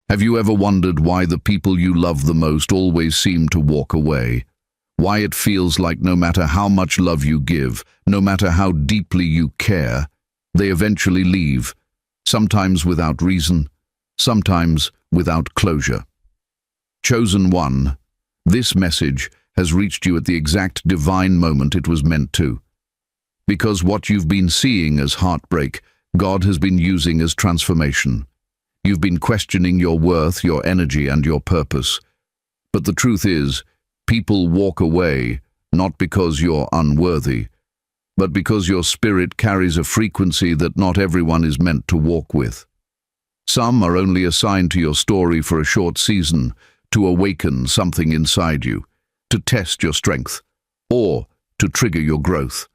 Have you ever wondered why the people you love the most always seem to walk away? Why it feels like no matter how much love you give, no matter how deeply you care, they eventually leave, sometimes without reason, sometimes without closure. Chosen one, this message has reached you at the exact divine moment it was meant to. Because what you've been seeing as heartbreak, God has been using as transformation. You've been questioning your worth, your energy, and your purpose. But the truth is, people walk away not because you're unworthy, but because your spirit carries a frequency that not everyone is meant to walk with. Some are only assigned to your story for a short season, to awaken something inside you, to test your strength, or to trigger your growth.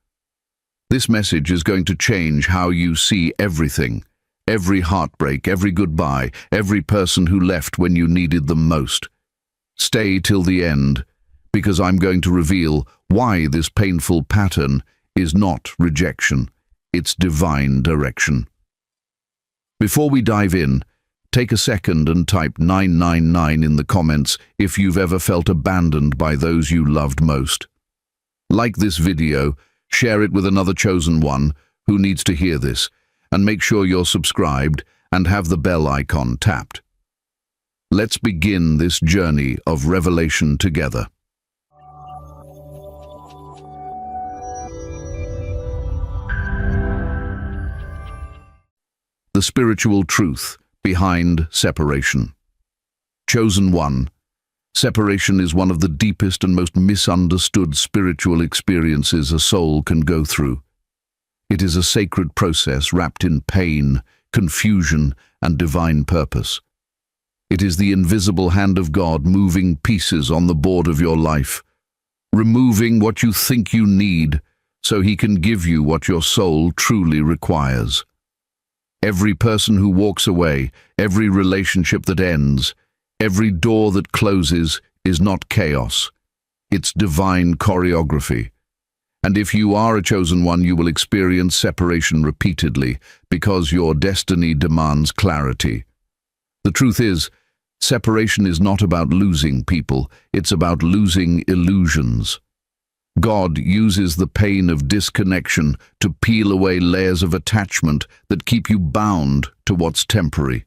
This message is going to change how you see everything, every heartbreak, every goodbye, every person who left when you needed them most. Stay till the end, because I'm going to reveal why this painful pattern is not rejection, it's divine direction. Before we dive in, take a second and type 999 in the comments if you've ever felt abandoned by those you loved most. Like this video, share it with another chosen one who needs to hear this, and make sure you're subscribed and have the bell icon tapped. Let's begin this journey of revelation together. The spiritual truth behind separation. Chosen one, separation is one of the deepest and most misunderstood spiritual experiences a soul can go through. It is a sacred process wrapped in pain, confusion, and divine purpose. It is the invisible hand of God moving pieces on the board of your life, removing what you think you need so He can give you what your soul truly requires. Every person who walks away, every relationship that ends, every door that closes is not chaos. It's divine choreography. And if you are a chosen one, you will experience separation repeatedly because your destiny demands clarity. The truth is, separation is not about losing people, it's about losing illusions. God uses the pain of disconnection to peel away layers of attachment that keep you bound to what's temporary.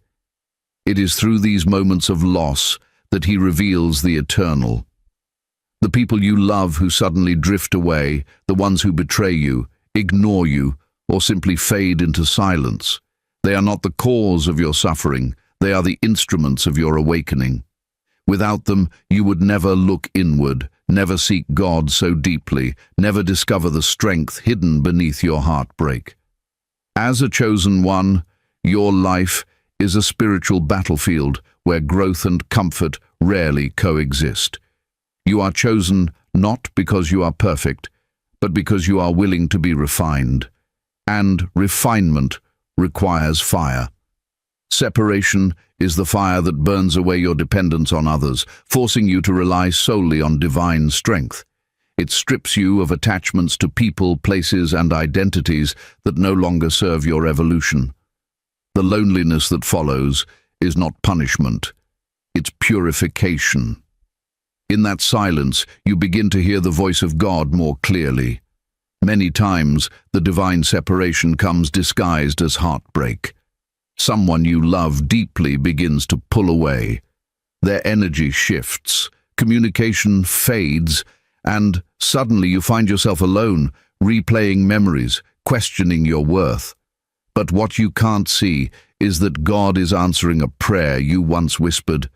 It is through these moments of loss that He reveals the eternal. The people you love who suddenly drift away, the ones who betray you, ignore you, or simply fade into silence, they are not the cause of your suffering, they are the instruments of your awakening. Without them, you would never look inward, never seek God so deeply, never discover the strength hidden beneath your heartbreak. As a chosen one, your life is a spiritual battlefield where growth and comfort rarely coexist. You are chosen not because you are perfect, but because you are willing to be refined. And refinement requires fire. Separation is the fire that burns away your dependence on others, forcing you to rely solely on divine strength. It strips you of attachments to people, places, and identities that no longer serve your evolution. The loneliness that follows is not punishment, it's purification. In that silence, you begin to hear the voice of God more clearly. Many times, the divine separation comes disguised as heartbreak. Someone you love deeply begins to pull away. Their energy shifts, communication fades, and suddenly you find yourself alone, replaying memories, questioning your worth. But what you can't see is that God is answering a prayer you once whispered,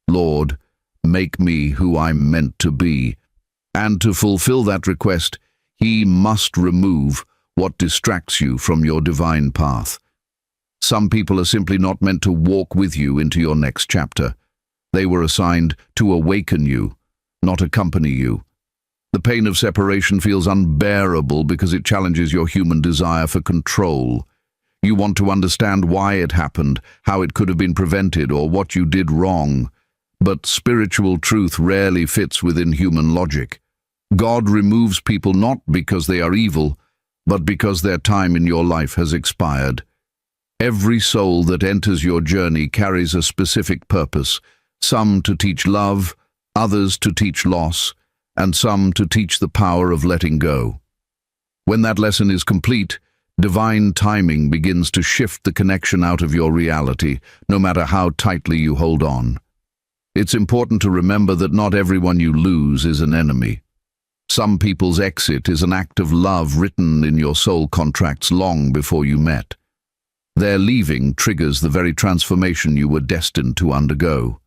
"Lord, make me who I'm meant to be." And to fulfill that request, He must remove what distracts you from your divine path. Some people are simply not meant to walk with you into your next chapter. They were assigned to awaken you, not accompany you. The pain of separation feels unbearable because it challenges your human desire for control. You want to understand why it happened, how it could have been prevented, or what you did wrong. But spiritual truth rarely fits within human logic. God removes people not because they are evil, but because their time in your life has expired. Every soul that enters your journey carries a specific purpose, some to teach love, others to teach loss, and some to teach the power of letting go. When that lesson is complete, divine timing begins to shift the connection out of your reality, no matter how tightly you hold on. It's important to remember that not everyone you lose is an enemy. Some people's exit is an act of love written in your soul contracts long before you met. Their leaving triggers the very transformation you were destined to undergo.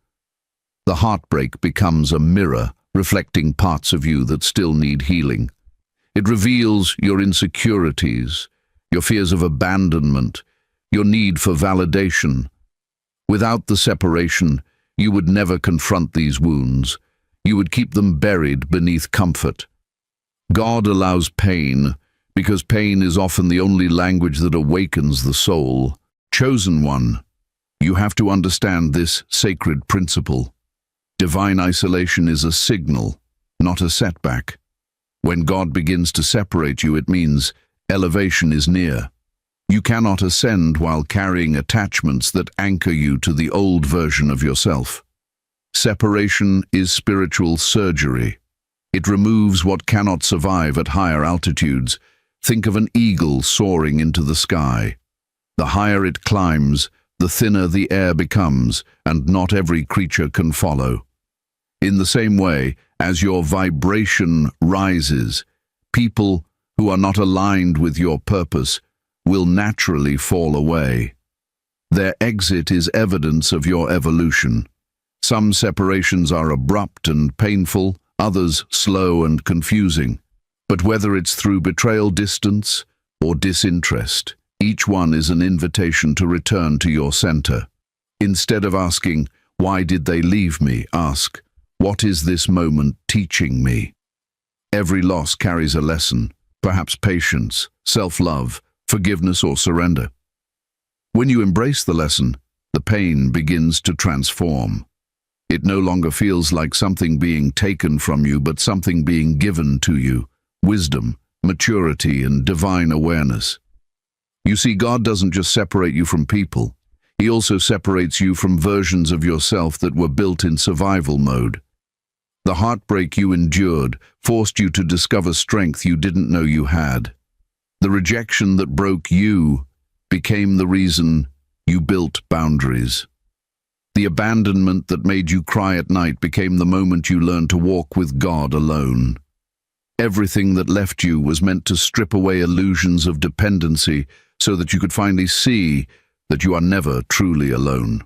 The heartbreak becomes a mirror, reflecting parts of you that still need healing. It reveals your insecurities, your fears of abandonment, your need for validation. Without the separation, you would never confront these wounds. You would keep them buried beneath comfort. God allows pain, because pain is often the only language that awakens the soul. Chosen one, you have to understand this sacred principle. Divine isolation is a signal, not a setback. When God begins to separate you, it means elevation is near. You cannot ascend while carrying attachments that anchor you to the old version of yourself. Separation is spiritual surgery. It removes what cannot survive at higher altitudes. Think of an eagle soaring into the sky. The higher it climbs, the thinner the air becomes, and not every creature can follow. In the same way, as your vibration rises, people who are not aligned with your purpose will naturally fall away. Their exit is evidence of your evolution. Some separations are abrupt and painful, others slow and confusing. But whether it's through betrayal, distance, or disinterest, each one is an invitation to return to your center. Instead of asking, "Why did they leave me?" ask, "What is this moment teaching me?" Every loss carries a lesson, perhaps patience, self-love, forgiveness, or surrender. When you embrace the lesson, the pain begins to transform. It no longer feels like something being taken from you, but something being given to you. Wisdom, maturity, and divine awareness. You see, God doesn't just separate you from people. He also separates you from versions of yourself that were built in survival mode. The heartbreak you endured forced you to discover strength you didn't know you had. The rejection that broke you became the reason you built boundaries. The abandonment that made you cry at night became the moment you learned to walk with God alone. Everything that left you was meant to strip away illusions of dependency so that you could finally see that you are never truly alone.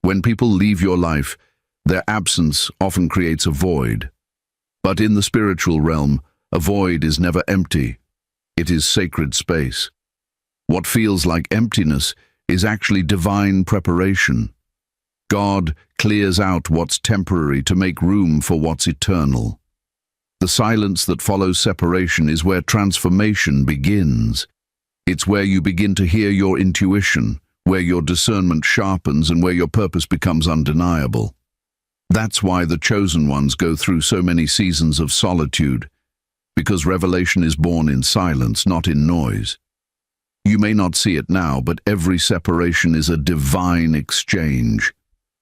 When people leave your life, their absence often creates a void. But in the spiritual realm, a void is never empty. It is sacred space. What feels like emptiness is actually divine preparation. God clears out what's temporary to make room for what's eternal. The silence that follows separation is where transformation begins. It's where you begin to hear your intuition, where your discernment sharpens, and where your purpose becomes undeniable. That's why the chosen ones go through so many seasons of solitude, because revelation is born in silence, not in noise. You may not see it now, but every separation is a divine exchange.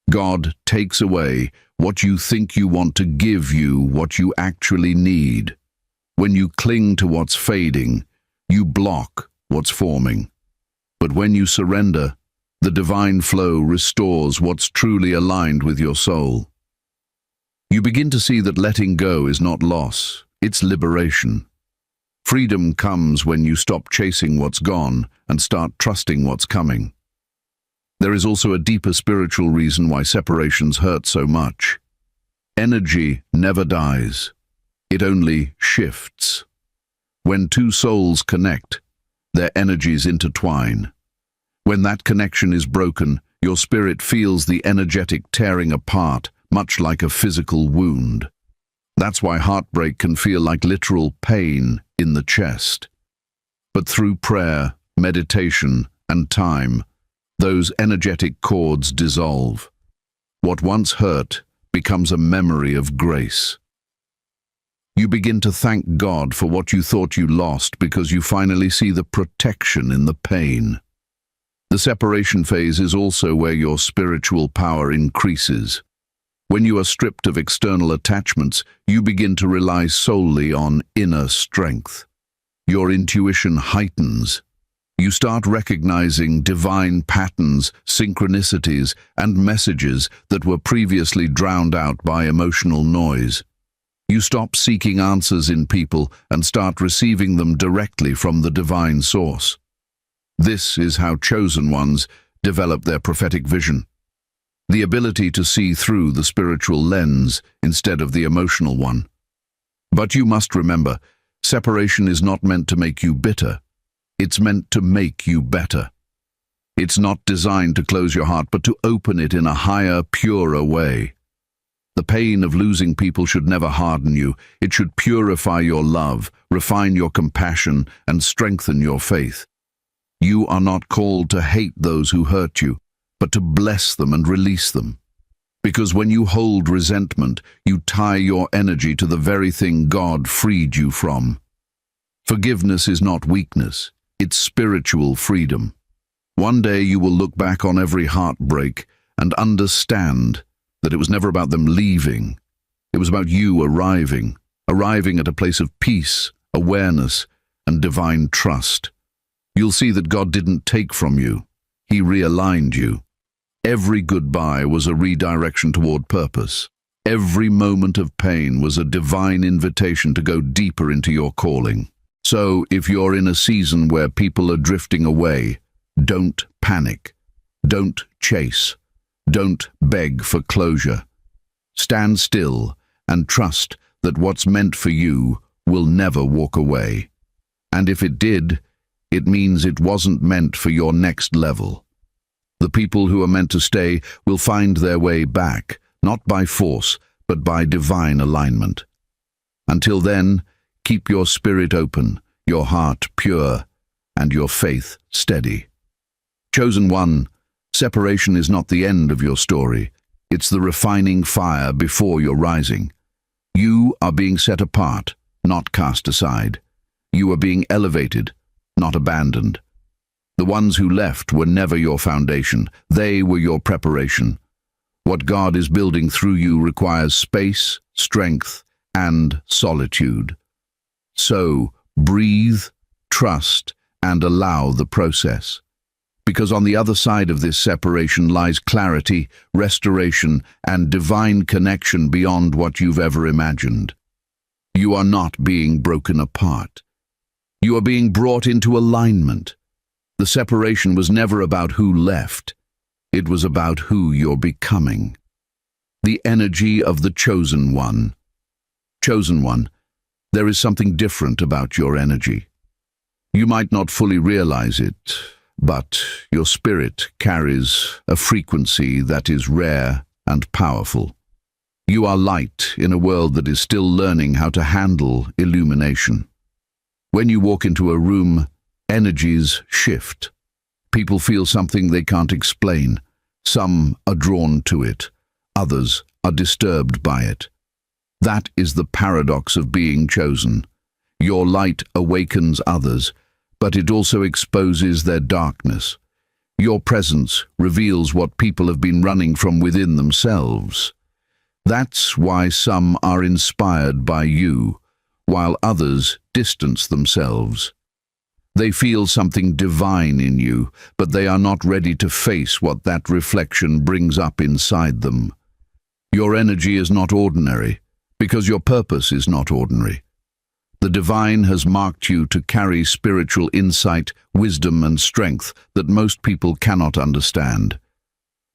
God takes away what you think you want to give you what you actually need. When you cling to what's fading, you block what's forming. But when you surrender, the divine flow restores what's truly aligned with your soul. You begin to see that letting go is not loss, it's liberation. Freedom comes when you stop chasing what's gone and start trusting what's coming. There is also a deeper spiritual reason why separations hurt so much. Energy never dies. It only shifts. When two souls connect, their energies intertwine. When that connection is broken, your spirit feels the energetic tearing apart, much like a physical wound. That's why heartbreak can feel like literal pain in the chest. But through prayer, meditation, and time, those energetic cords dissolve. What once hurt becomes a memory of grace. You begin to thank God for what you thought you lost because you finally see the protection in the pain. The separation phase is also where your spiritual power increases. When you are stripped of external attachments, you begin to rely solely on inner strength. Your intuition heightens. You start recognizing divine patterns, synchronicities, and messages that were previously drowned out by emotional noise. You stop seeking answers in people and start receiving them directly from the divine source. This is how chosen ones develop their prophetic vision. The ability to see through the spiritual lens instead of the emotional one. But you must remember, separation is not meant to make you bitter. It's meant to make you better. It's not designed to close your heart, but to open it in a higher, purer way. The pain of losing people should never harden you. It should purify your love, refine your compassion, and strengthen your faith. You are not called to hate those who hurt you, but to bless them and release them. Because when you hold resentment, you tie your energy to the very thing God freed you from. Forgiveness is not weakness, it's spiritual freedom. One day you will look back on every heartbreak and understand that it was never about them leaving. It was about you arriving at a place of peace, awareness, and divine trust. You'll see that God didn't take from you. He realigned you. Every goodbye was a redirection toward purpose. Every moment of pain was a divine invitation to go deeper into your calling. So, if you're in a season where people are drifting away, don't panic. Don't chase. Don't beg for closure. Stand still and trust that what's meant for you will never walk away. And if it did, it means it wasn't meant for your next level. The people who are meant to stay will find their way back, not by force, but by divine alignment. Until then, keep your spirit open, your heart pure, and your faith steady. Chosen one, separation is not the end of your story. It's the refining fire before your rising. You are being set apart, not cast aside. You are being elevated, not abandoned. The ones who left were never your foundation. They were your preparation. What God is building through you requires space, strength, and solitude. So, breathe, trust, and allow the process. Because on the other side of this separation lies clarity, restoration, and divine connection beyond what you've ever imagined. You are not being broken apart. You are being brought into alignment. The separation was never about who left. It was about who you're becoming. The energy of the chosen one. Chosen one, there is something different about your energy. You might not fully realize it, but your spirit carries a frequency that is rare and powerful. You are light in a world that is still learning how to handle illumination. When you walk into a room, energies shift. People feel something they can't explain. Some are drawn to it. Others are disturbed by it. That is the paradox of being chosen. Your light awakens others, but it also exposes their darkness. Your presence reveals what people have been running from within themselves. That's why some are inspired by you, while others distance themselves. They feel something divine in you, but they are not ready to face what that reflection brings up inside them. Your energy is not ordinary, because your purpose is not ordinary. The divine has marked you to carry spiritual insight, wisdom, and strength that most people cannot understand.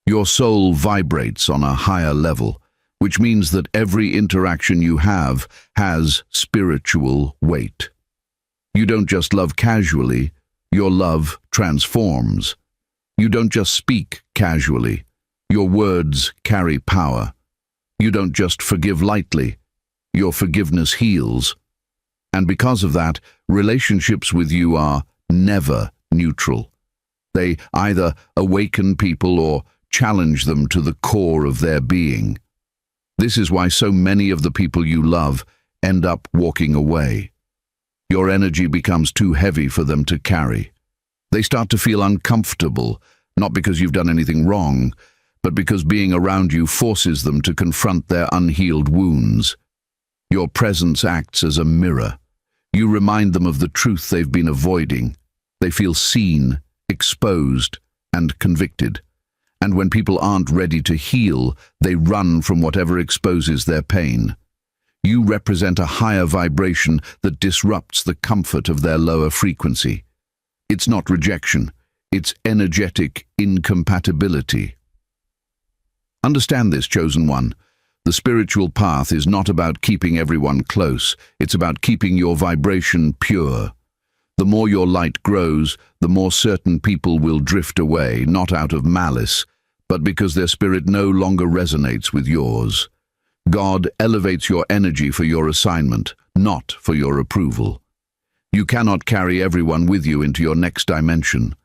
Your soul vibrates on a higher level, which means that every interaction you have has spiritual weight. You don't just love casually, your love transforms. You don't just speak casually, your words carry power. You don't just forgive lightly, your forgiveness heals. And because of that, relationships with you are never neutral. They either awaken people or challenge them to the core of their being. This is why so many of the people you love end up walking away. Your energy becomes too heavy for them to carry. They start to feel uncomfortable, not because you've done anything wrong, but because being around you forces them to confront their unhealed wounds. Your presence acts as a mirror. You remind them of the truth they've been avoiding. They feel seen, exposed, and convicted. And when people aren't ready to heal, they run from whatever exposes their pain. You represent a higher vibration that disrupts the comfort of their lower frequency. It's not rejection, it's energetic incompatibility. Understand this, chosen one. The spiritual path is not about keeping everyone close, it's about keeping your vibration pure. The more your light grows, the more certain people will drift away, not out of malice, but because their spirit no longer resonates with yours. God elevates your energy for your assignment, not for your approval. You cannot carry everyone with you into your next dimension.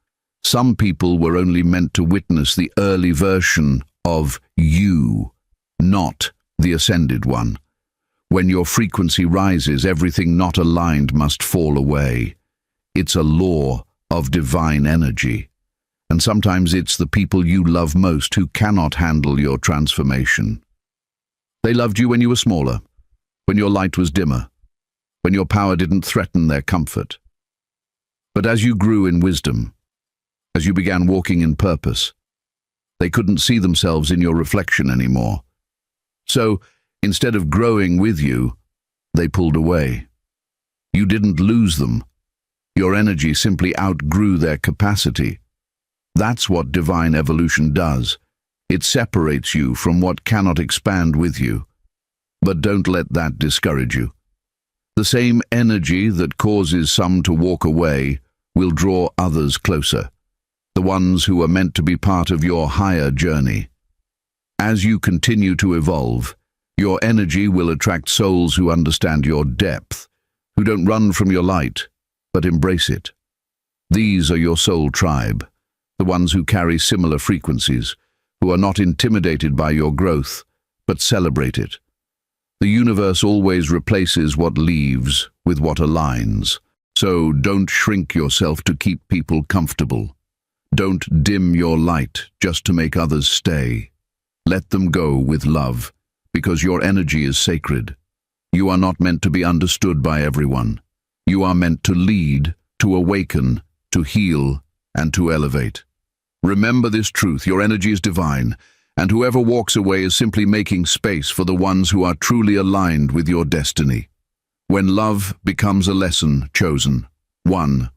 Some people were only meant to witness the early version of you, not the ascended one. When your frequency rises, everything not aligned must fall away. It's a law of divine energy. And sometimes it's the people you love most who cannot handle your transformation. They loved you when you were smaller, when your light was dimmer, when your power didn't threaten their comfort. But as you grew in wisdom, as you began walking in purpose, they couldn't see themselves in your reflection anymore. So, instead of growing with you, they pulled away. You didn't lose them. Your energy simply outgrew their capacity. That's what divine evolution does. It separates you from what cannot expand with you. But don't let that discourage you. The same energy that causes some to walk away will draw others closer, the ones who are meant to be part of your higher journey. As you continue to evolve, your energy will attract souls who understand your depth, who don't run from your light, but embrace it. These are your soul tribe, the ones who carry similar frequencies, who are not intimidated by your growth, but celebrate it. The universe always replaces what leaves with what aligns. So don't shrink yourself to keep people comfortable. Don't dim your light just to make others stay. Let them go with love, because your energy is sacred. You are not meant to be understood by everyone. You are meant to lead, to awaken, to heal, and to elevate. Remember this truth: your energy is divine, and whoever walks away is simply making space for the ones who are truly aligned with your destiny. When love becomes a lesson, chosen. 1.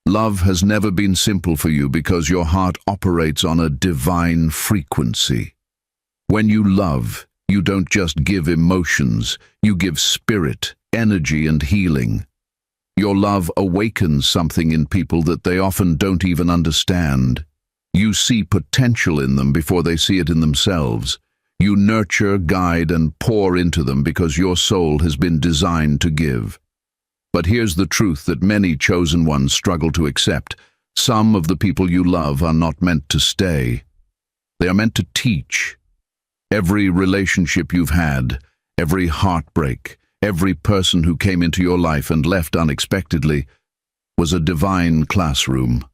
Love has never been simple for you because your heart operates on a divine frequency. When you love, you don't just give emotions, you give spirit, energy, and healing. Your love awakens something in people that they often don't even understand. You see potential in them before they see it in themselves. You nurture, guide, and pour into them because your soul has been designed to give. But here's the truth that many chosen ones struggle to accept. Some of the people you love are not meant to stay. They are meant to teach. Every relationship you've had, every heartbreak, every person who came into your life and left unexpectedly was a divine classroom.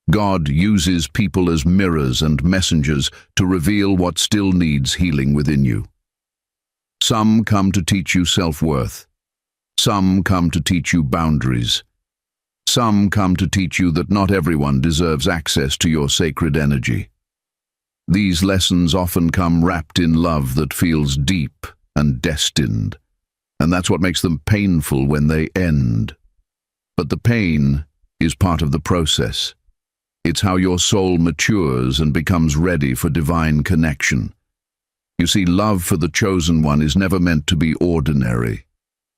God uses people as mirrors and messengers to reveal what still needs healing within you. Some come to teach you self-worth. Some come to teach you boundaries. Some come to teach you that not everyone deserves access to your sacred energy. These lessons often come wrapped in love that feels deep and destined, and that's what makes them painful when they end. But the pain is part of the process. It's how your soul matures and becomes ready for divine connection. You see, love for the chosen one is never meant to be ordinary.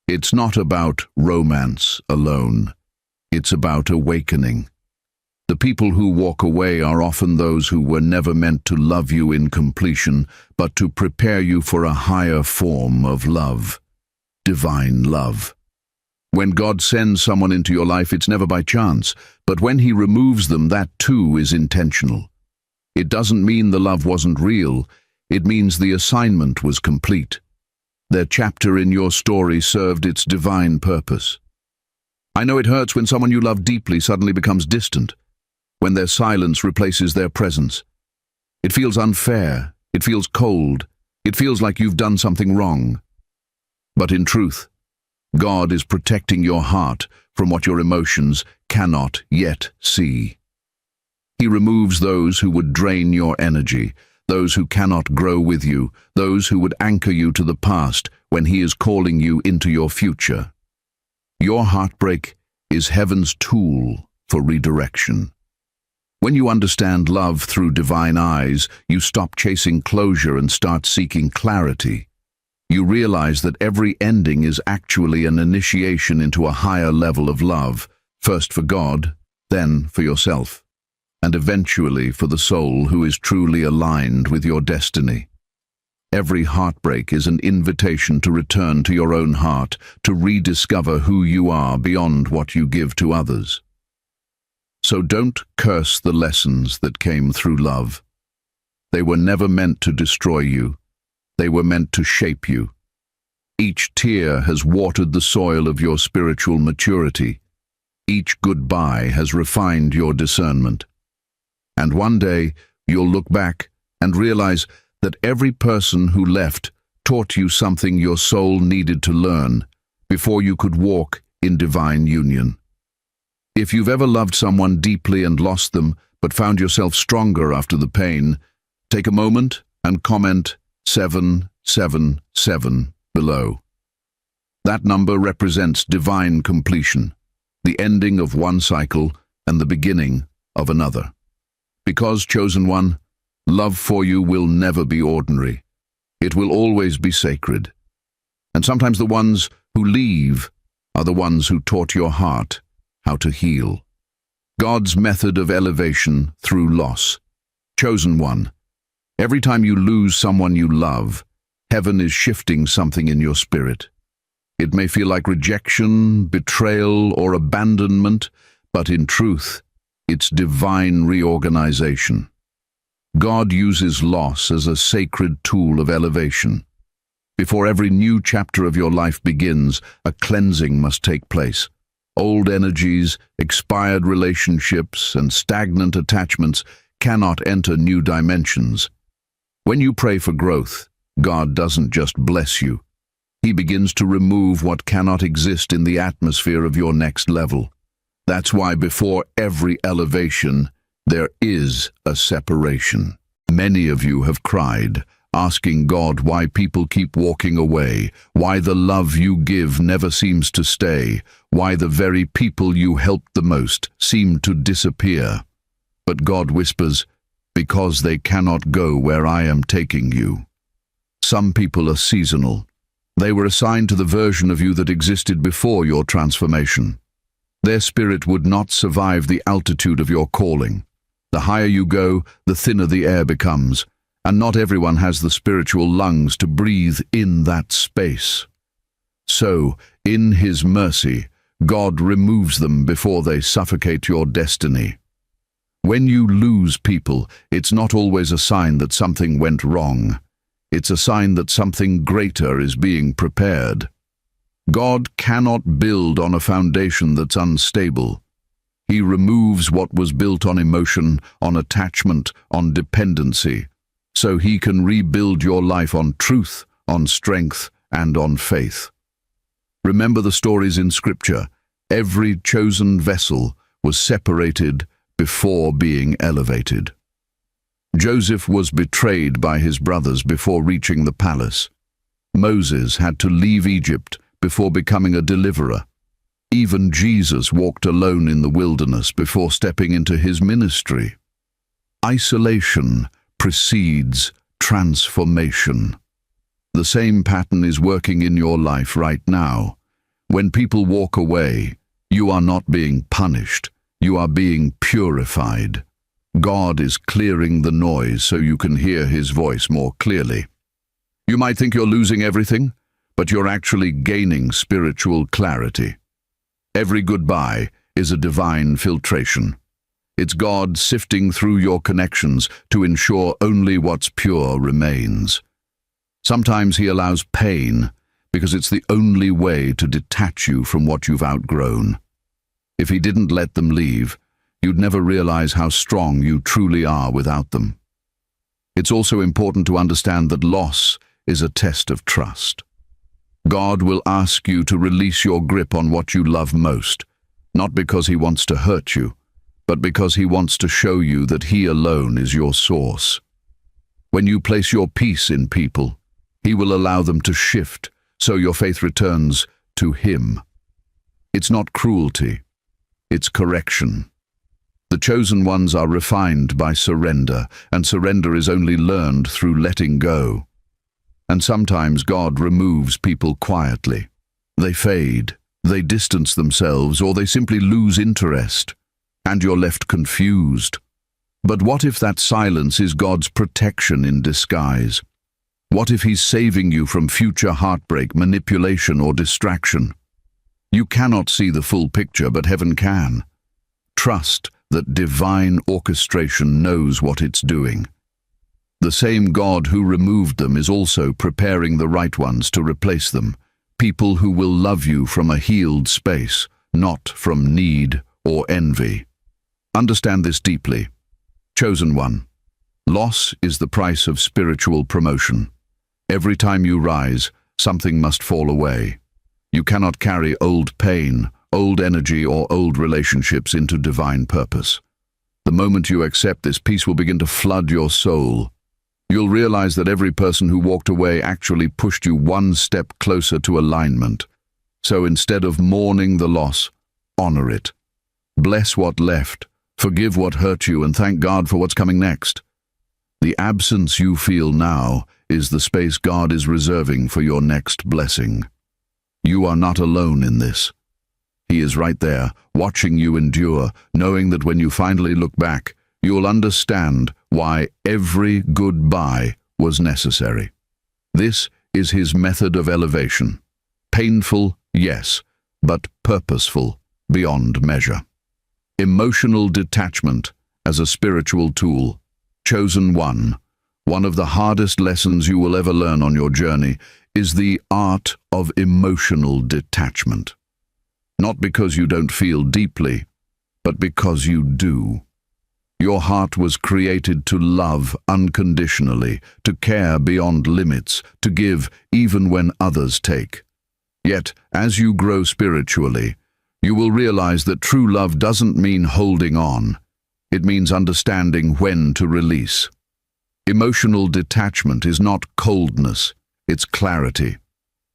It's not about romance alone. It's about awakening. The people who walk away are often those who were never meant to love you in completion, but to prepare you for a higher form of love, divine love. When God sends someone into your life, it's never by chance, but when He removes them, that too is intentional. It doesn't mean the love wasn't real, it means the assignment was complete. Their chapter in your story served its divine purpose. I know it hurts when someone you love deeply suddenly becomes distant. when their silence replaces their presence. It feels unfair, it feels cold, it feels like you've done something wrong. But in truth, God is protecting your heart from what your emotions cannot yet see. He removes those who would drain your energy, those who cannot grow with you, those who would anchor you to the past when He is calling you into your future. Your heartbreak is heaven's tool for redirection. When you understand love through divine eyes, you stop chasing closure and start seeking clarity. You realize that every ending is actually an initiation into a higher level of love, first for God, then for yourself, and eventually for the soul who is truly aligned with your destiny. Every heartbreak is an invitation to return to your own heart, to rediscover who you are beyond what you give to others. So don't curse the lessons that came through love. They were never meant to destroy you. They were meant to shape you. Each tear has watered the soil of your spiritual maturity. Each goodbye has refined your discernment. And one day, you'll look back and realize that every person who left taught you something your soul needed to learn before you could walk in divine union. If you've ever loved someone deeply and lost them, but found yourself stronger after the pain, take a moment and comment 777 below. That number represents divine completion, the ending of one cycle and the beginning of another. Because, chosen one, love for you will never be ordinary. It will always be sacred. And sometimes the ones who leave are the ones who taught your heart how to heal. God's method of elevation through loss. Chosen one, every time you lose someone you love, heaven is shifting something in your spirit. It may feel like rejection, betrayal, or abandonment, but in truth, it's divine reorganization. God uses loss as a sacred tool of elevation. Before every new chapter of your life begins, a cleansing must take place. Old energies, expired relationships, and stagnant attachments cannot enter new dimensions. When you pray for growth, God doesn't just bless you. He begins to remove what cannot exist in the atmosphere of your next level. That's why before every elevation, there is a separation. Many of you have cried, asking God why people keep walking away, why the love you give never seems to stay, why the very people you helped the most seem to disappear. But God whispers, because they cannot go where I am taking you. Some people are seasonal. They were assigned to the version of you that existed before your transformation. Their spirit would not survive the altitude of your calling. The higher you go, the thinner the air becomes. And not everyone has the spiritual lungs to breathe in that space. So, in His mercy, God removes them before they suffocate your destiny. When you lose people, it's not always a sign that something went wrong. It's a sign that something greater is being prepared. God cannot build on a foundation that's unstable. He removes what was built on emotion, on attachment, on dependency, so He can rebuild your life on truth, on strength, and on faith. Remember the stories in Scripture. Every chosen vessel was separated before being elevated. Joseph was betrayed by his brothers before reaching the palace. Moses had to leave Egypt before becoming a deliverer. Even Jesus walked alone in the wilderness before stepping into His ministry. Isolation precedes transformation. The same pattern is working in your life right now. When people walk away, you are not being punished, you are being purified. God is clearing the noise so you can hear His voice more clearly. You might think you're losing everything, but you're actually gaining spiritual clarity. Every goodbye is a divine filtration. It's God sifting through your connections to ensure only what's pure remains. Sometimes He allows pain because it's the only way to detach you from what you've outgrown. If He didn't let them leave, you'd never realize how strong you truly are without them. It's also important to understand that loss is a test of trust. God will ask you to release your grip on what you love most, not because He wants to hurt you, but because He wants to show you that He alone is your source. When you place your peace in people, He will allow them to shift, so your faith returns to Him. It's not cruelty, it's correction. The chosen ones are refined by surrender, and surrender is only learned through letting go. And sometimes God removes people quietly. They fade, they distance themselves, or they simply lose interest, and you're left confused. But what if that silence is God's protection in disguise? What if He's saving you from future heartbreak, manipulation, or distraction? You cannot see the full picture, but heaven can. Trust that divine orchestration knows what it's doing. The same God who removed them is also preparing the right ones to replace them, people who will love you from a healed space, not from need or envy. Understand this deeply. Chosen one, loss is the price of spiritual promotion. Every time you rise, something must fall away. You cannot carry old pain, old energy, or old relationships into divine purpose. The moment you accept this, peace will begin to flood your soul. You'll realize that every person who walked away actually pushed you one step closer to alignment. So instead of mourning the loss, honor it. Bless what left, forgive what hurt you, and thank God for what's coming next. The absence you feel now is the space God is reserving for your next blessing. You are not alone in this. He is right there, watching you endure, knowing that when you finally look back, you'll understand why every goodbye was necessary. This is His method of elevation. Painful, yes, but purposeful beyond measure. Emotional detachment as a spiritual tool. Chosen one of the hardest lessons you will ever learn on your journey is the art of emotional detachment. Not because you don't feel deeply, but because you do. Your heart was created to love unconditionally, to care beyond limits, to give even when others take. Yet, as you grow spiritually, you will realize that true love doesn't mean holding on. It means understanding when to release. Emotional detachment is not coldness, it's clarity.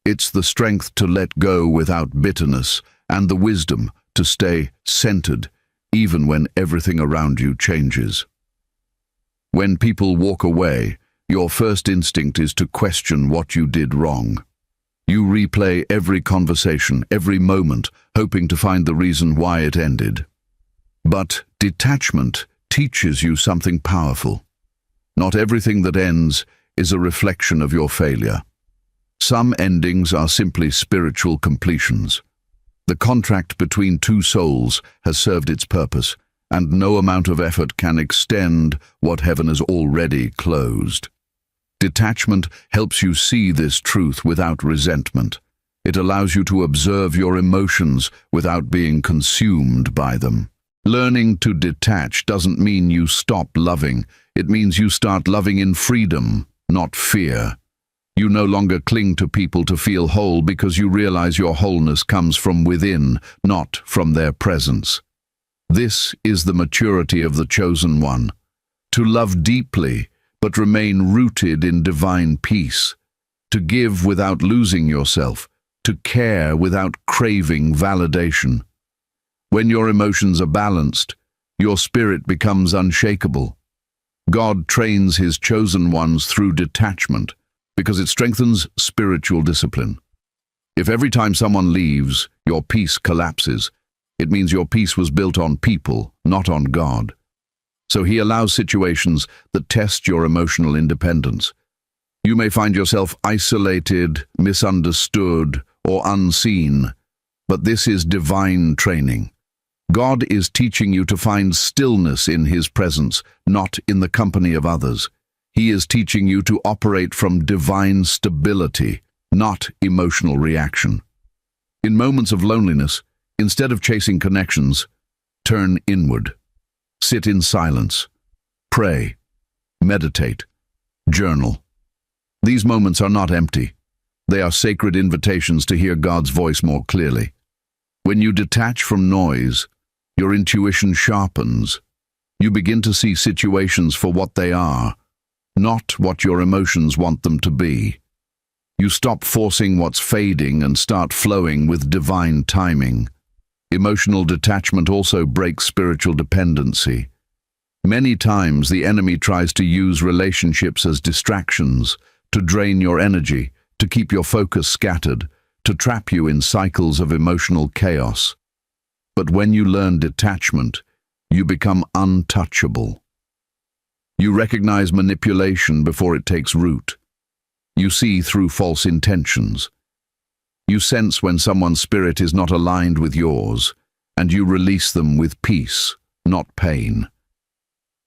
It's the strength to let go without bitterness and the wisdom to stay centered even when everything around you changes. When people walk away, your first instinct is to question what you did wrong. You replay every conversation, every moment, hoping to find the reason why it ended. But detachment teaches you something powerful. Not everything that ends is a reflection of your failure. Some endings are simply spiritual completions. The contract between two souls has served its purpose, and no amount of effort can extend what heaven has already closed. Detachment helps you see this truth without resentment. It allows you to observe your emotions without being consumed by them. Learning to detach doesn't mean you stop loving. It means you start loving in freedom, not fear. You no longer cling to people to feel whole because you realize your wholeness comes from within, not from their presence. This is the maturity of the chosen one. To love deeply, but remain rooted in divine peace. To give without losing yourself. To care without craving validation. When your emotions are balanced, your spirit becomes unshakable. God trains His chosen ones through detachment, because it strengthens spiritual discipline. If every time someone leaves, your peace collapses, it means your peace was built on people, not on God. So He allows situations that test your emotional independence. You may find yourself isolated, misunderstood, or unseen, but this is divine training. God is teaching you to find stillness in His presence, not in the company of others. He is teaching you to operate from divine stability, not emotional reaction. In moments of loneliness, instead of chasing connections, turn inward. Sit in silence. Pray. Meditate. Journal. These moments are not empty. They are sacred invitations to hear God's voice more clearly. When you detach from noise, your intuition sharpens. You begin to see situations for what they are, not what your emotions want them to be. You stop forcing what's fading and start flowing with divine timing. Emotional detachment also breaks spiritual dependency. Many times the enemy tries to use relationships as distractions, to drain your energy, to keep your focus scattered, to trap you in cycles of emotional chaos. But when you learn detachment, you become untouchable. You recognize manipulation before it takes root. You see through false intentions. You sense when someone's spirit is not aligned with yours, and you release them with peace, not pain.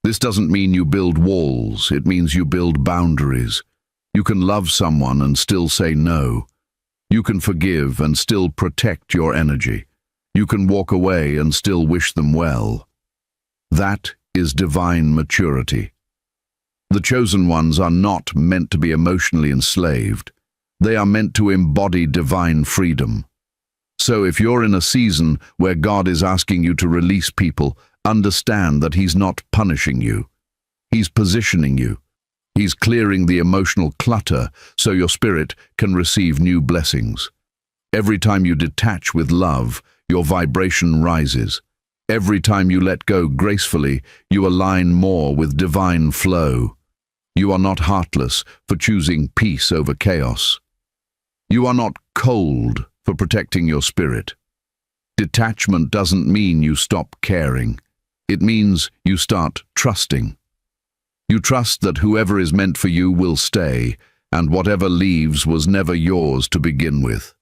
This doesn't mean you build walls, it means you build boundaries. You can love someone and still say no. You can forgive and still protect your energy. You can walk away and still wish them well. That is divine maturity. The chosen ones are not meant to be emotionally enslaved. They are meant to embody divine freedom. So if you're in a season where God is asking you to release people, understand that He's not punishing you. He's positioning you. He's clearing the emotional clutter so your spirit can receive new blessings. Every time you detach with love, your vibration rises. Every time you let go gracefully, you align more with divine flow. You are not heartless for choosing peace over chaos. You are not cold for protecting your spirit. Detachment doesn't mean you stop caring. It means you start trusting. You trust that whoever is meant for you will stay, and whatever leaves was never yours to begin with.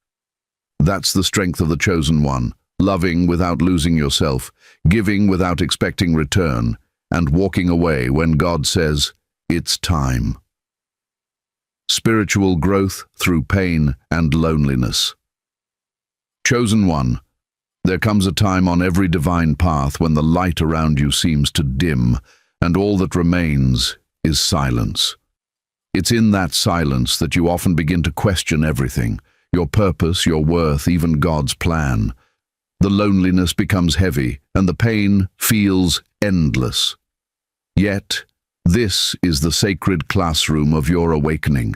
That's the strength of the chosen one, loving without losing yourself, giving without expecting return, and walking away when God says, "It's time." Spiritual growth through pain and loneliness. Chosen one, there comes a time on every divine path when the light around you seems to dim, and all that remains is silence. It's in that silence that you often begin to question everything, your purpose, your worth, even God's plan. The loneliness becomes heavy, and the pain feels endless. Yet, this is the sacred classroom of your awakening.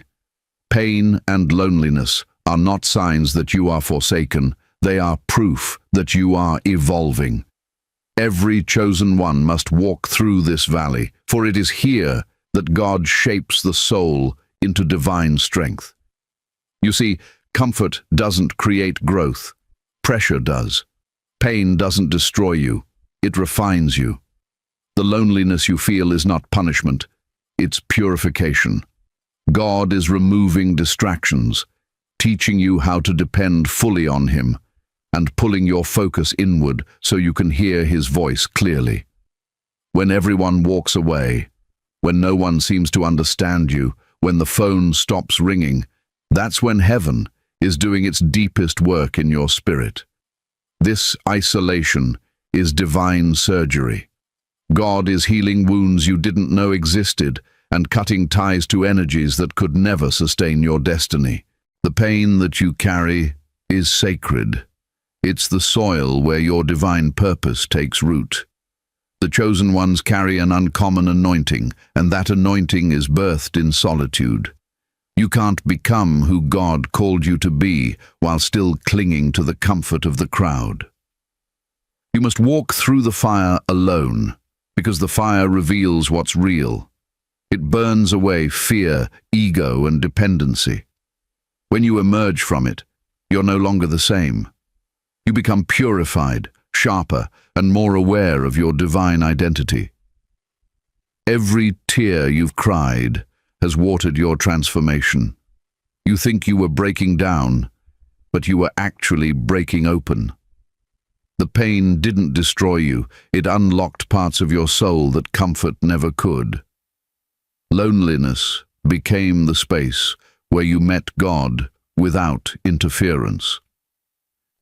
Pain and loneliness are not signs that you are forsaken, they are proof that you are evolving. Every chosen one must walk through this valley, for it is here that God shapes the soul into divine strength. You see, comfort doesn't create growth. Pressure does. Pain doesn't destroy you. It refines you. The loneliness you feel is not punishment. It's purification. God is removing distractions, teaching you how to depend fully on Him, and pulling your focus inward so you can hear His voice clearly. When everyone walks away, when no one seems to understand you, when the phone stops ringing, that's when heaven is doing its deepest work in your spirit. This isolation is divine surgery. God is healing wounds you didn't know existed and cutting ties to energies that could never sustain your destiny. The pain that you carry is sacred. It's the soil where your divine purpose takes root. The chosen ones carry an uncommon anointing, and that anointing is birthed in solitude. You can't become who God called you to be while still clinging to the comfort of the crowd. You must walk through the fire alone, because the fire reveals what's real. It burns away fear, ego, and dependency. When you emerge from it, you're no longer the same. You become purified, sharper, and more aware of your divine identity. Every tear you've cried has watered your transformation. You think you were breaking down, but you were actually breaking open. The pain didn't destroy you, it unlocked parts of your soul that comfort never could. Loneliness became the space where you met God without interference.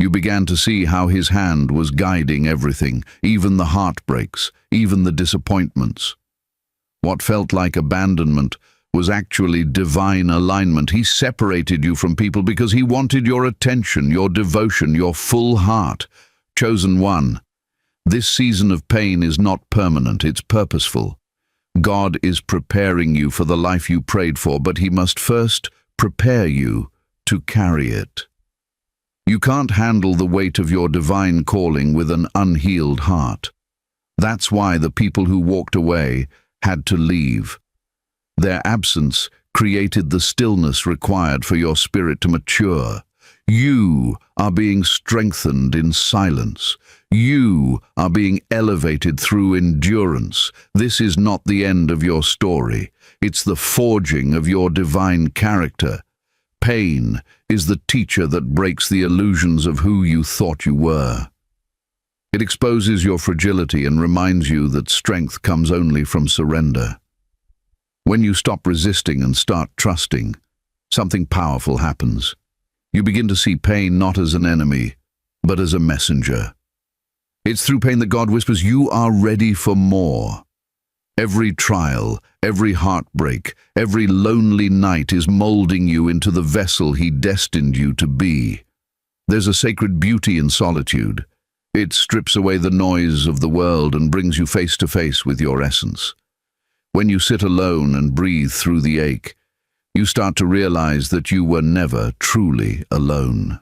You began to see how his hand was guiding everything, even the heartbreaks, even the disappointments. What felt like abandonment was actually divine alignment. He separated you from people because he wanted your attention, your devotion, your full heart. Chosen one, this season of pain is not permanent, it's purposeful. God is preparing you for the life you prayed for, but he must first prepare you to carry it. You can't handle the weight of your divine calling with an unhealed heart. That's why the people who walked away had to leave. Their absence created the stillness required for your spirit to mature. You are being strengthened in silence. You are being elevated through endurance. This is not the end of your story. It's the forging of your divine character. Pain is the teacher that breaks the illusions of who you thought you were. It exposes your fragility and reminds you that strength comes only from surrender. When you stop resisting and start trusting, something powerful happens. You begin to see pain not as an enemy, but as a messenger. It's through pain that God whispers, "You are ready for more." Every trial, every heartbreak, every lonely night is molding you into the vessel he destined you to be. There's a sacred beauty in solitude. It strips away the noise of the world and brings you face to face with your essence. When you sit alone and breathe through the ache, you start to realize that you were never truly alone.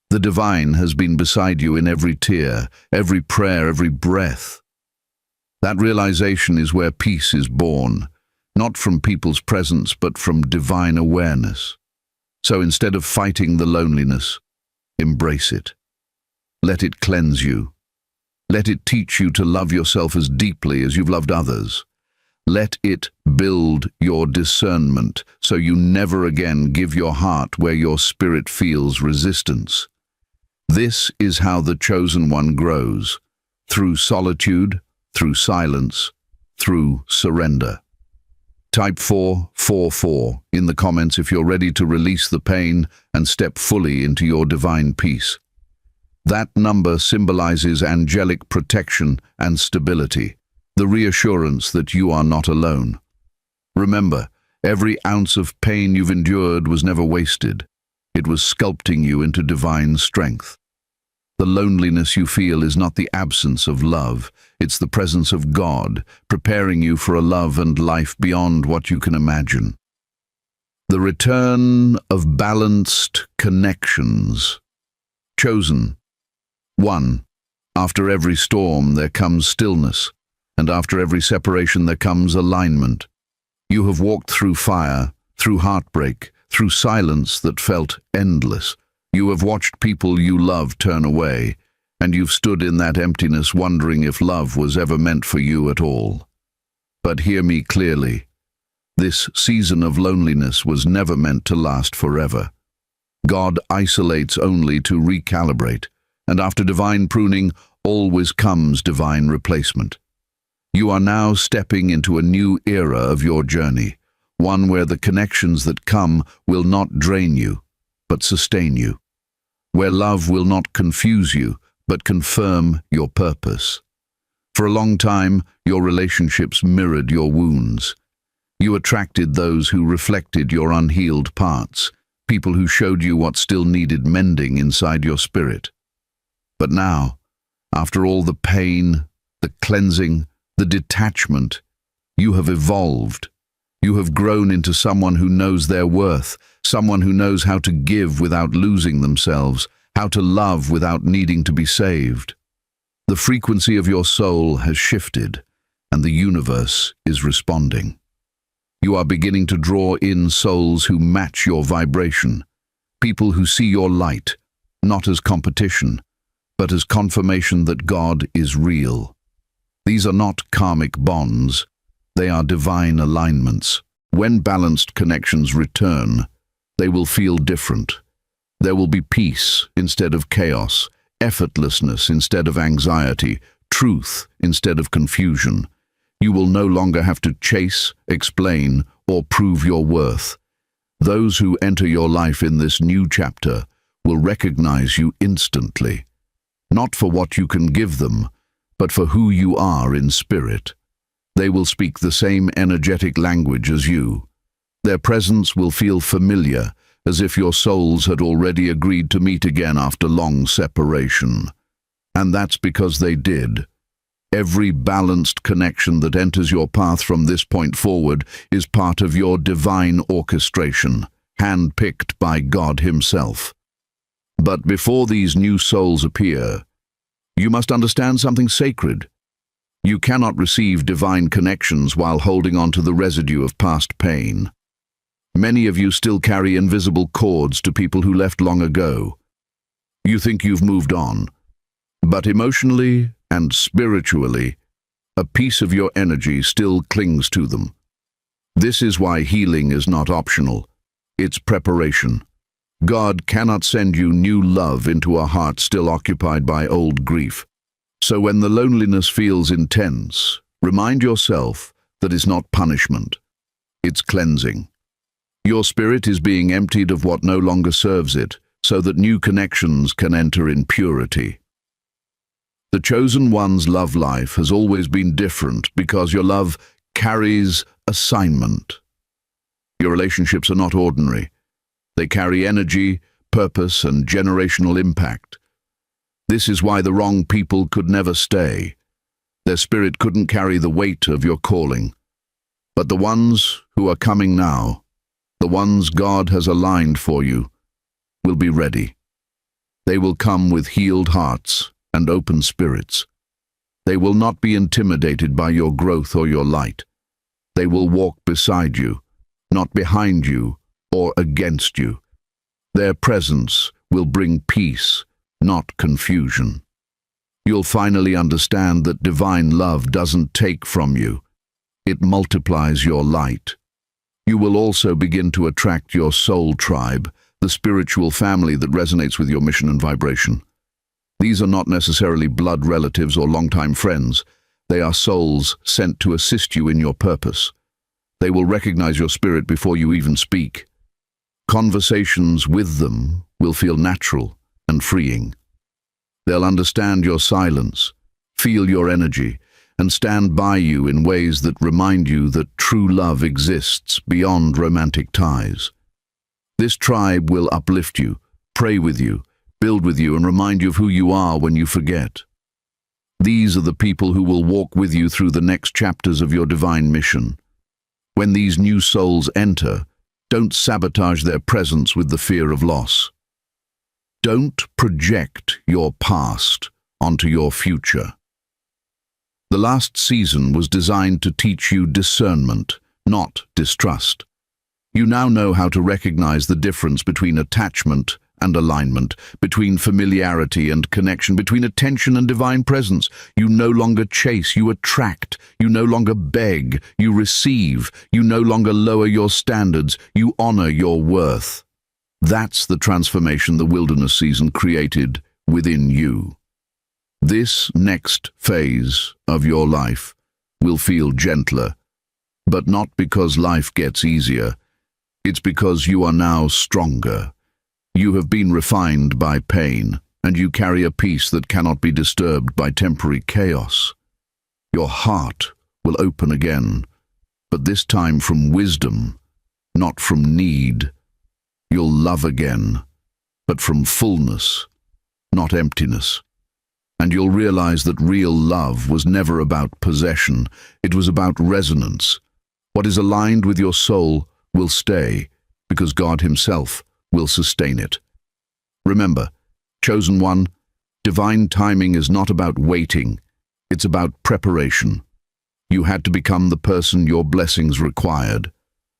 The divine has been beside you in every tear, every prayer, every breath. That realization is where peace is born, not from people's presence, but from divine awareness. So instead of fighting the loneliness, embrace it. Let it cleanse you. Let it teach you to love yourself as deeply as you've loved others. Let it build your discernment so you never again give your heart where your spirit feels resistance. This is how the chosen one grows, through solitude, through silence, through surrender. Type 444 in the comments if you're ready to release the pain and step fully into your divine peace. That number symbolizes angelic protection and stability, the reassurance that you are not alone. Remember, every ounce of pain you've endured was never wasted. It was sculpting you into divine strength. The loneliness you feel is not the absence of love, it's the presence of God, preparing you for a love and life beyond what you can imagine. The return of balanced connections. Chosen. 1. After every storm there comes stillness, and after every separation there comes alignment. You have walked through fire, through heartbreak, through silence that felt endless. You have watched people you love turn away, and you've stood in that emptiness wondering if love was ever meant for you at all. But hear me clearly. This season of loneliness was never meant to last forever. God isolates only to recalibrate, and after divine pruning always comes divine replacement. You are now stepping into a new era of your journey, one where the connections that come will not drain you, but sustain you, where love will not confuse you, but confirm your purpose. For a long time, your relationships mirrored your wounds. You attracted those who reflected your unhealed parts, people who showed you what still needed mending inside your spirit. But now, after all the pain, the cleansing, the detachment, you have evolved. You have grown into someone who knows their worth, someone who knows how to give without losing themselves, how to love without needing to be saved. The frequency of your soul has shifted, and the universe is responding. You are beginning to draw in souls who match your vibration, people who see your light, not as competition, but as confirmation that God is real. These are not karmic bonds, they are divine alignments. When balanced connections return, they will feel different. There will be peace instead of chaos, effortlessness instead of anxiety, truth instead of confusion. You will no longer have to chase, explain, or prove your worth. Those who enter your life in this new chapter will recognize you instantly, not for what you can give them, but for who you are in spirit. They will speak the same energetic language as you. Their presence will feel familiar, as if your souls had already agreed to meet again after long separation. And that's because they did. Every balanced connection that enters your path from this point forward is part of your divine orchestration, hand-picked by God Himself. But before these new souls appear, you must understand something sacred. You cannot receive divine connections while holding on to the residue of past pain. Many of you still carry invisible cords to people who left long ago. You think you've moved on, but emotionally and spiritually, a piece of your energy still clings to them. This is why healing is not optional. It's preparation. God cannot send you new love into a heart still occupied by old grief. So when the loneliness feels intense, remind yourself that it's not punishment. It's cleansing. Your spirit is being emptied of what no longer serves it, so that new connections can enter in purity. The chosen one's love life has always been different because your love carries assignment. Your relationships are not ordinary. They carry energy, purpose, and generational impact. This is why the wrong people could never stay. Their spirit couldn't carry the weight of your calling. But the ones who are coming now, the ones God has aligned for you, will be ready. They will come with healed hearts and open spirits. They will not be intimidated by your growth or your light. They will walk beside you, not behind you or against you. Their presence will bring peace, not confusion. You'll finally understand that divine love doesn't take from you. It multiplies your light. You will also begin to attract your soul tribe, the spiritual family that resonates with your mission and vibration. These are not necessarily blood relatives or longtime friends. They are souls sent to assist you in your purpose. They will recognize your spirit before you even speak. Conversations with them will feel natural and freeing. They'll understand your silence, feel your energy, and stand by you in ways that remind you that true love exists beyond romantic ties. This tribe will uplift you, pray with you, build with you, and remind you of who you are when you forget. These are the people who will walk with you through the next chapters of your divine mission. When these new souls enter, don't sabotage their presence with the fear of loss. Don't project your past onto your future. The last season was designed to teach you discernment, not distrust. You now know how to recognize the difference between attachment and alignment, between familiarity and connection, between attention and divine presence. You no longer chase, you attract. You no longer beg, you receive. You no longer lower your standards, you honor your worth. That's the transformation the wilderness season created within you. This next phase of your life will feel gentler, but not because life gets easier. It's because you are now stronger. You have been refined by pain, and you carry a peace that cannot be disturbed by temporary chaos. Your heart will open again, but this time from wisdom, not from need. You'll love again, but from fullness, not emptiness. And you'll realize that real love was never about possession, it was about resonance. What is aligned with your soul will stay, because God Himself will sustain it. Remember, chosen one, divine timing is not about waiting, it's about preparation. You had to become the person your blessings required.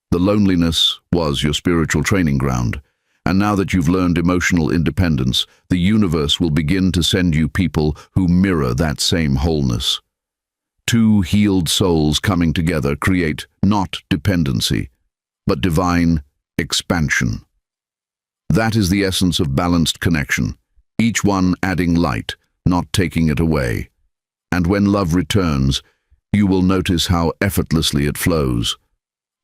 The loneliness was your spiritual training ground, and now that you've learned emotional independence, the universe will begin to send you people who mirror that same wholeness. Two healed souls coming together create not dependency, but divine expansion. That is the essence of balanced connection, each one adding light, not taking it away. And when love returns, you will notice how effortlessly it flows.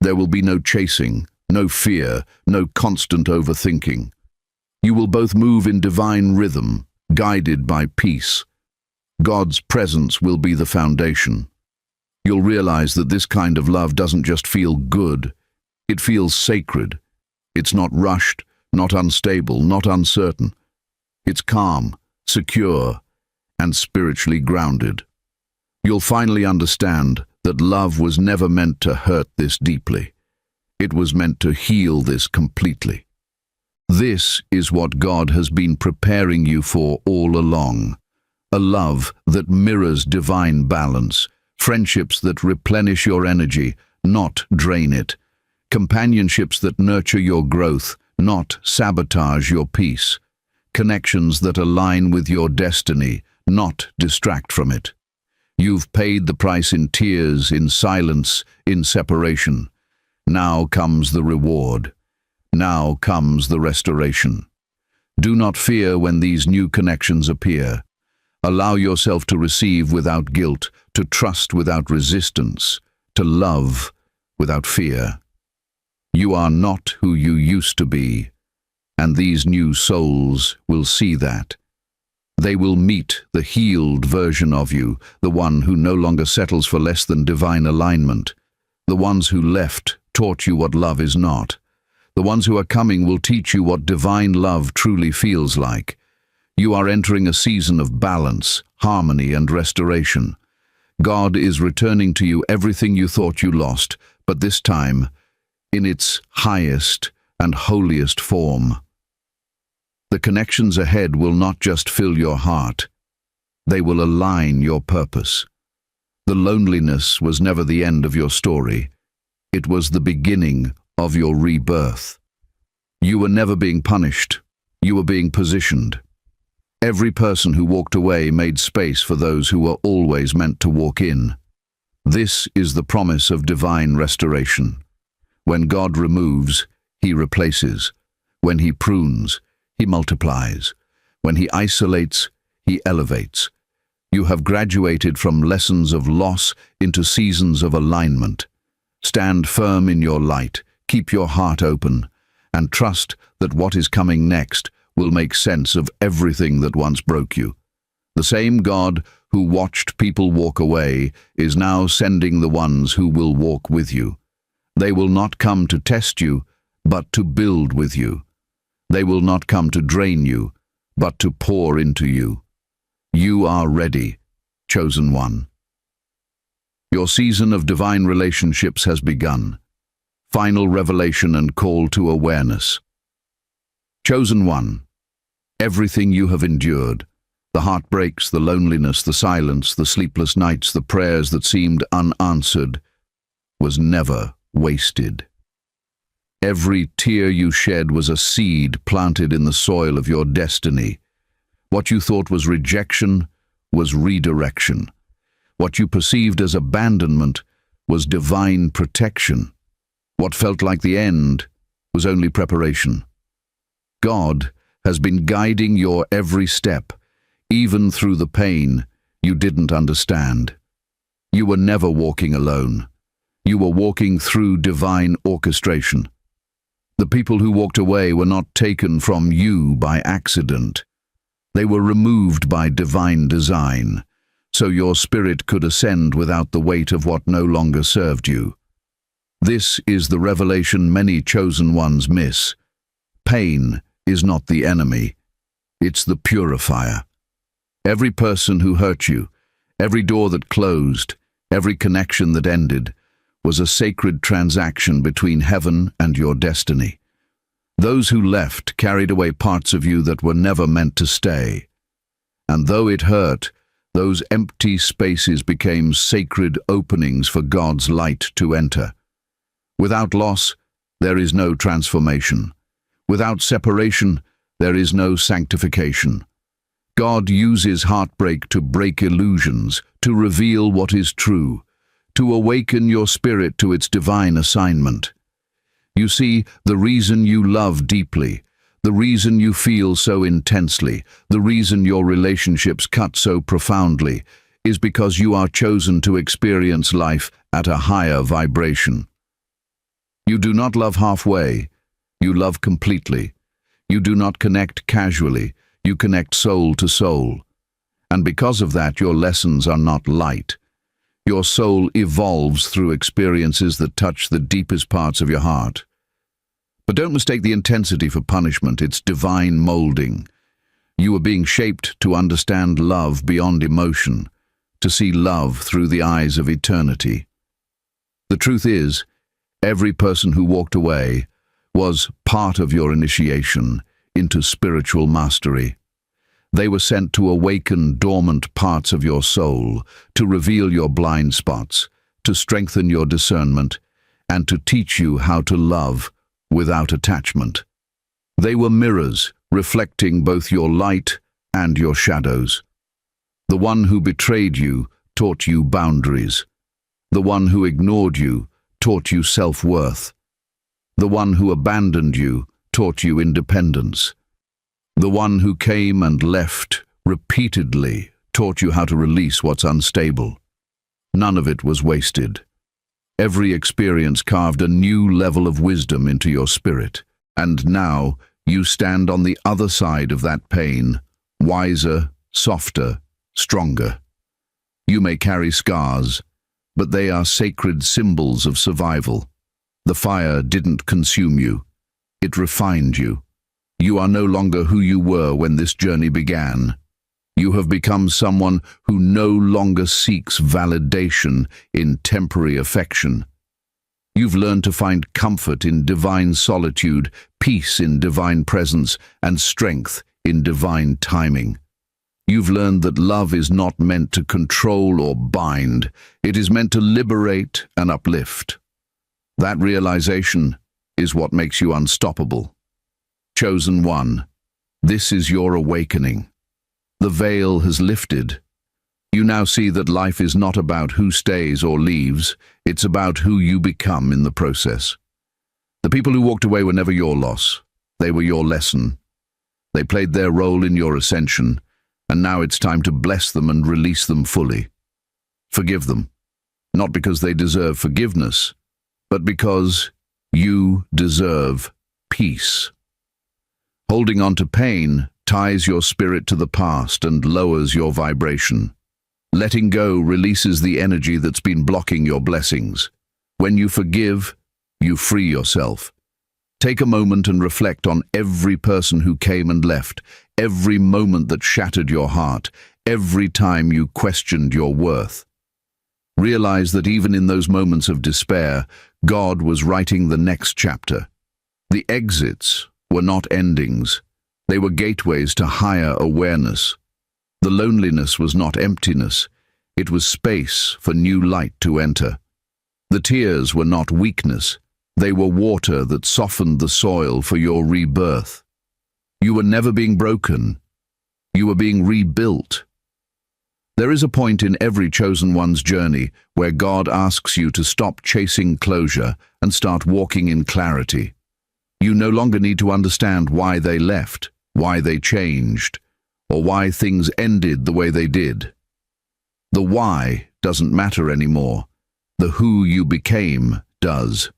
There will be no chasing, no fear, no constant overthinking. You will both move in divine rhythm, guided by peace. God's presence will be the foundation. You'll realize that this kind of love doesn't just feel good, it feels sacred. It's not rushed, not unstable, not uncertain. It's calm, secure, and spiritually grounded. You'll finally understand that love was never meant to hurt this deeply. It was meant to heal this completely. This is what God has been preparing you for all along. A love that mirrors divine balance, friendships that replenish your energy, not drain it, companionships that nurture your growth, not sabotage your peace, connections that align with your destiny, not distract from it. You've paid the price in tears, in silence, in separation. Now comes the reward. Now comes the restoration. Do not fear when these new connections appear. Allow yourself to receive without guilt, to trust without resistance, to love without fear. You are not who you used to be, and these new souls will see that. They will meet the healed version of you, the one who no longer settles for less than divine alignment. The ones who left taught you what love is not. The ones who are coming will teach you what divine love truly feels like. You are entering a season of balance, harmony, and restoration. God is returning to you everything you thought you lost, but this time, in its highest and holiest form. The connections ahead will not just fill your heart, they will align your purpose. The loneliness was never the end of your story. It was the beginning of your rebirth. You were never being punished, you were being positioned. Every person who walked away made space for those who were always meant to walk in. This is the promise of divine restoration. When God removes, He replaces. When He prunes, He multiplies. When He isolates, He elevates. You have graduated from lessons of loss into seasons of alignment. Stand firm in your light, keep your heart open, and trust that what is coming next will make sense of everything that once broke you. The same God who watched people walk away is now sending the ones who will walk with you. They will not come to test you, but to build with you. They will not come to drain you, but to pour into you. You are ready, chosen one. Your season of divine relationships has begun. Final revelation and call to awareness. Chosen one, everything you have endured, the heartbreaks, the loneliness, the silence, the sleepless nights, the prayers that seemed unanswered, was never wasted. Every tear you shed was a seed planted in the soil of your destiny. What you thought was rejection was redirection. What you perceived as abandonment was divine protection. What felt like the end was only preparation. God has been guiding your every step, even through the pain you didn't understand. You were never walking alone. You were walking through divine orchestration. The people who walked away were not taken from you by accident. They were removed by divine design, so your spirit could ascend without the weight of what no longer served you. This is the revelation many chosen ones miss. Pain is not the enemy, it's the purifier. Every person who hurt you, every door that closed, every connection that ended, was a sacred transaction between heaven and your destiny. Those who left carried away parts of you that were never meant to stay. And though it hurt, those empty spaces became sacred openings for God's light to enter. Without loss, there is no transformation. Without separation, there is no sanctification. God uses heartbreak to break illusions, to reveal what is true, to awaken your spirit to its divine assignment. You see, the reason you love deeply, the reason you feel so intensely, the reason your relationships cut so profoundly, is because you are chosen to experience life at a higher vibration. You do not love halfway, you love completely. You do not connect casually, you connect soul to soul. And because of that, your lessons are not light. Your soul evolves through experiences that touch the deepest parts of your heart. But don't mistake the intensity for punishment, it's divine molding. You are being shaped to understand love beyond emotion, to see love through the eyes of eternity. The truth is, every person who walked away was part of your initiation into spiritual mastery. They were sent to awaken dormant parts of your soul, to reveal your blind spots, to strengthen your discernment, and to teach you how to love without attachment. They were mirrors, reflecting both your light and your shadows. The one who betrayed you taught you boundaries. The one who ignored you taught you self-worth. The one who abandoned you taught you independence. The one who came and left repeatedly taught you how to release what's unstable. None of it was wasted. Every experience carved a new level of wisdom into your spirit, and now you stand on the other side of that pain, wiser, softer, stronger. You may carry scars, but they are sacred symbols of survival. The fire didn't consume you, it refined you. You are no longer who you were when this journey began. You have become someone who no longer seeks validation in temporary affection. You've learned to find comfort in divine solitude, peace in divine presence, and strength in divine timing. You've learned that love is not meant to control or bind. It is meant to liberate and uplift. That realization is what makes you unstoppable. Chosen one, this is your awakening. The veil has lifted. You now see that life is not about who stays or leaves, it's about who you become in the process. The people who walked away were never your loss. They were your lesson. They played their role in your ascension, and now it's time to bless them and release them fully. Forgive them, not because they deserve forgiveness, but because you deserve peace. Holding on to pain ties your spirit to the past and lowers your vibration. Letting go releases the energy that's been blocking your blessings. When you forgive, you free yourself. Take a moment and reflect on every person who came and left, every moment that shattered your heart, every time you questioned your worth. Realize that even in those moments of despair, God was writing the next chapter. The exits were not endings. They were gateways to higher awareness. The loneliness was not emptiness. It was space for new light to enter. The tears were not weakness. They were water that softened the soil for your rebirth. You were never being broken. You were being rebuilt. There is a point in every chosen one's journey where God asks you to stop chasing closure and start walking in clarity. You no longer need to understand why they left, why they changed, or why things ended the way they did. The why doesn't matter anymore. The who you became does.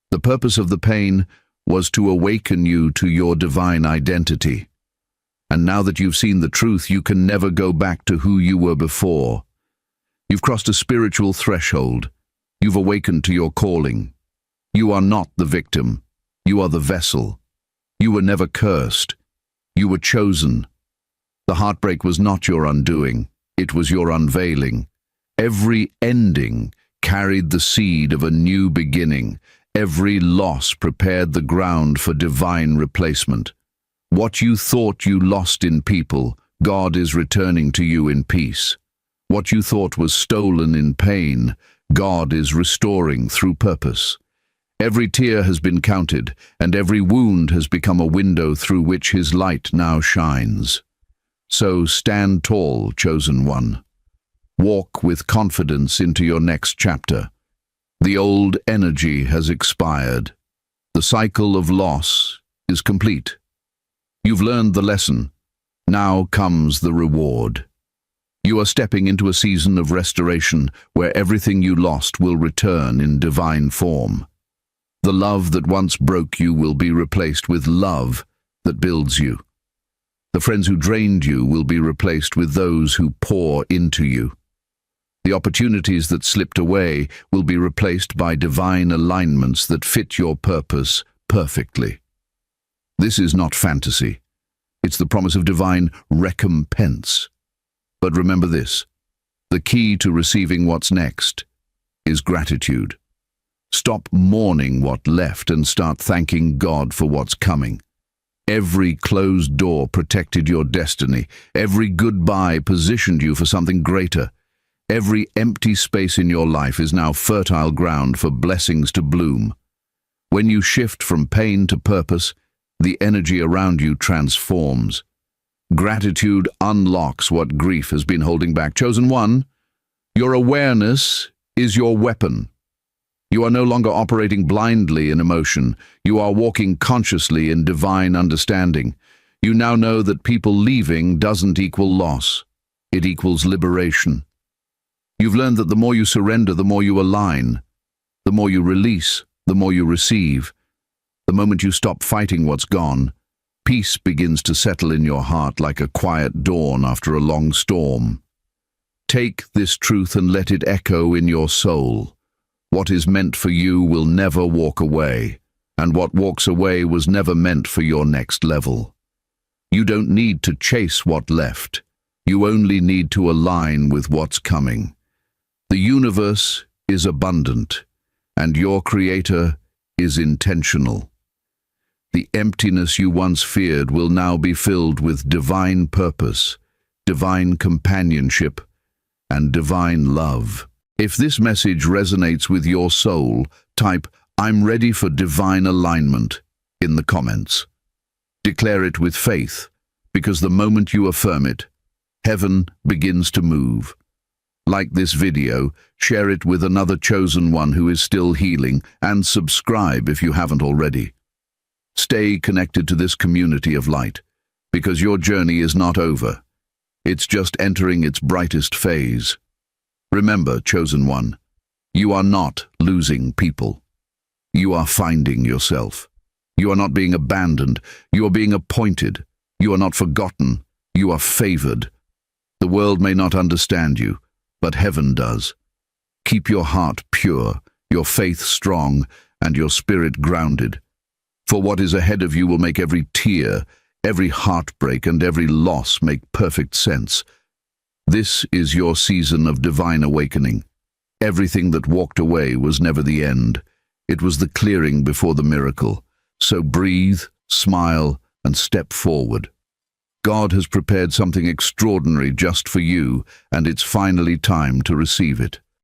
The purpose of the pain was to awaken you to your divine identity. And now that you've seen the truth, you can never go back to who you were before. You've crossed a spiritual threshold. You've awakened to your calling. You are not the victim. You are the vessel. You were never cursed. You were chosen. The heartbreak was not your undoing. It was your unveiling. Every ending carried the seed of a new beginning. Every loss prepared the ground for divine replacement. What you thought you lost in people, God is returning to you in peace. What you thought was stolen in pain, God is restoring through purpose. Every tear has been counted, and every wound has become a window through which His light now shines. So stand tall, chosen one. Walk with confidence into your next chapter. The old energy has expired. The cycle of loss is complete. You've learned the lesson. Now comes the reward. You are stepping into a season of restoration where everything you lost will return in divine form. The love that once broke you will be replaced with love that builds you. The friends who drained you will be replaced with those who pour into you. The opportunities that slipped away will be replaced by divine alignments that fit your purpose perfectly. This is not fantasy. It's the promise of divine recompense. But remember this: the key to receiving what's next is gratitude. Stop mourning what left and start thanking God for what's coming. Every closed door protected your destiny. Every goodbye positioned you for something greater. Every empty space in your life is now fertile ground for blessings to bloom. When you shift from pain to purpose, the energy around you transforms. Gratitude unlocks what grief has been holding back. Chosen one, your awareness is your weapon. You are no longer operating blindly in emotion. You are walking consciously in divine understanding. You now know that people leaving doesn't equal loss. It equals liberation. You've learned that the more you surrender, the more you align. The more you release, the more you receive. The moment you stop fighting what's gone, peace begins to settle in your heart like a quiet dawn after a long storm. Take this truth and let it echo in your soul. What is meant for you will never walk away, and what walks away was never meant for your next level. You don't need to chase what left. You only need to align with what's coming. The universe is abundant, and your Creator is intentional. The emptiness you once feared will now be filled with divine purpose, divine companionship, and divine love. If this message resonates with your soul, type "I'm ready for divine alignment" in the comments. Declare it with faith, because the moment you affirm it, heaven begins to move. Like this video, share it with another chosen one who is still healing, and subscribe if you haven't already. Stay connected to this community of light, because your journey is not over. It's just entering its brightest phase. Remember, chosen one, you are not losing people. You are finding yourself. You are not being abandoned. You are being appointed. You are not forgotten. You are favored. The world may not understand you, but heaven does. Keep your heart pure, your faith strong, and your spirit grounded. For what is ahead of you will make every tear, every heartbreak, and every loss make perfect sense. This is your season of divine awakening. Everything that walked away was never the end. It was the clearing before the miracle. So breathe, smile, and step forward. God has prepared something extraordinary just for you, and it's finally time to receive it.